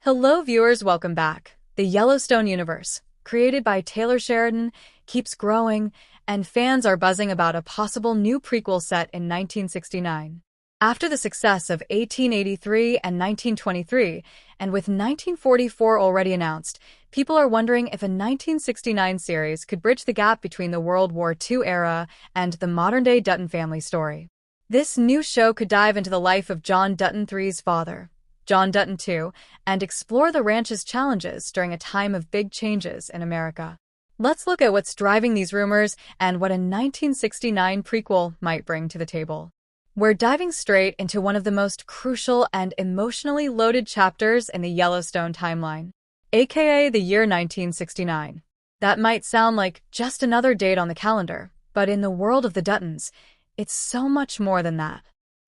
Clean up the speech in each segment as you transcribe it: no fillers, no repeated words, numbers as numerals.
Hello viewers, welcome back. The Yellowstone universe, created by Taylor Sheridan, keeps growing, and fans are buzzing about a possible new prequel set in 1969. After the success of 1883 and 1923, and with 1944 already announced, people are wondering if a 1969 series could bridge the gap between the World War II era and the modern-day Dutton family story. This new show could dive into the life of John Dutton III's father, John Dutton II, and explore the ranch's challenges during a time of big changes in America. Let's look at what's driving these rumors and what a 1969 prequel might bring to the table. We're diving straight into one of the most crucial and emotionally loaded chapters in the Yellowstone timeline, aka the year 1969. That might sound like just another date on the calendar, but in the world of the Duttons, it's so much more than that.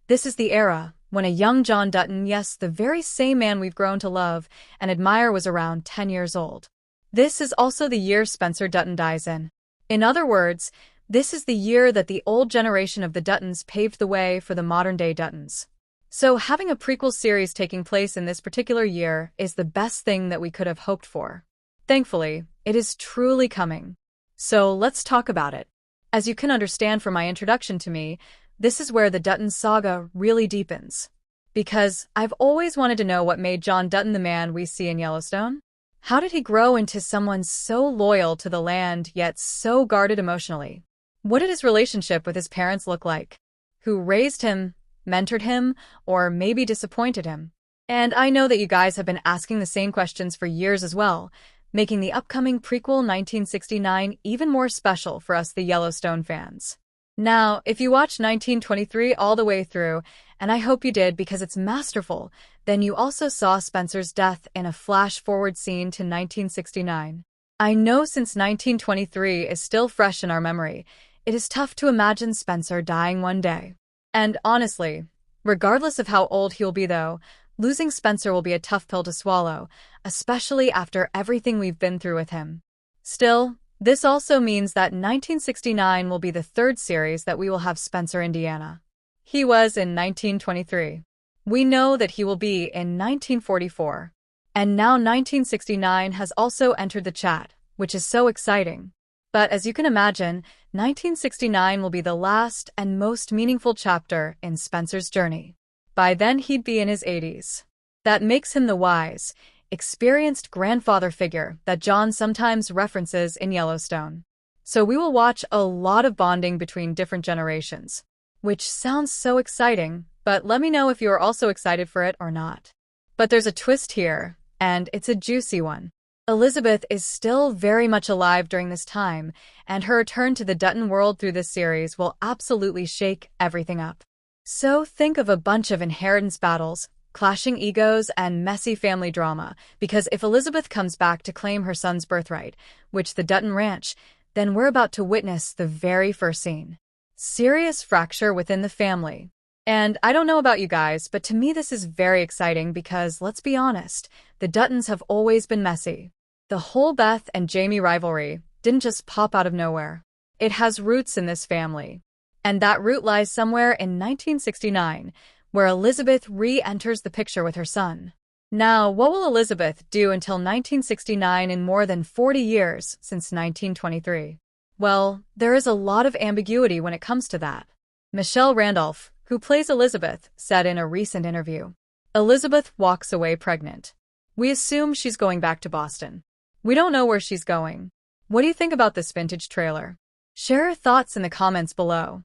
This is the era when a young John Dutton, yes, the very same man we've grown to love and admire, was around 10 years old. This is also the year Spencer Dutton dies in. In other words, this is the year that the old generation of the Duttons paved the way for the modern-day Duttons. So having a prequel series taking place in this particular year is the best thing that we could have hoped for. Thankfully, it is truly coming. So let's talk about it. As you can understand from my introduction to me, this is where the Dutton saga really deepens. Because I've always wanted to know what made John Dutton the man we see in Yellowstone. How did he grow into someone so loyal to the land yet so guarded emotionally? What did his relationship with his parents look like? Who raised him, mentored him, or maybe disappointed him? And I know that you guys have been asking the same questions for years as well, making the upcoming prequel 1969 even more special for us the Yellowstone fans. Now, if you watched 1923 all the way through, and I hope you did because it's masterful, then you also saw Spencer's death in a flash-forward scene to 1969. I know since 1923 is still fresh in our memory, it is tough to imagine Spencer dying one day. And honestly, regardless of how old he'll be though, losing Spencer will be a tough pill to swallow, especially after everything we've been through with him. Still, this also means that 1969 will be the third series that we will have Spencer Indiana. He was in 1923. We know that he will be in 1944. And now 1969 has also entered the chat, which is so exciting. But as you can imagine, 1969 will be the last and most meaningful chapter in Spencer's journey. By then he'd be in his 80s. That makes him the wise, experienced grandfather figure that John sometimes references in Yellowstone. So we will watch a lot of bonding between different generations, which sounds so exciting, but let me know if you are also excited for it or not. But there's a twist here, and it's a juicy one. Elizabeth is still very much alive during this time, and her return to the Dutton world through this series will absolutely shake everything up. So think of a bunch of inheritance battles, clashing egos, and messy family drama, because if Elizabeth comes back to claim her son's birthright, which the Dutton ranch, then we're about to witness the very first scene. Serious fracture within the family. And I don't know about you guys, but to me this is very exciting because, let's be honest, the Duttons have always been messy. The whole Beth and Jamie rivalry didn't just pop out of nowhere. It has roots in this family. And that root lies somewhere in 1969, where Elizabeth re-enters the picture with her son. Now, what will Elizabeth do until 1969 in more than 40 years since 1923? Well, there is a lot of ambiguity when it comes to that. Michelle Randolph, who plays Elizabeth, said in a recent interview, "Elizabeth walks away pregnant. We assume she's going back to Boston. We don't know where she's going." What do you think about this vintage trailer? Share your thoughts in the comments below.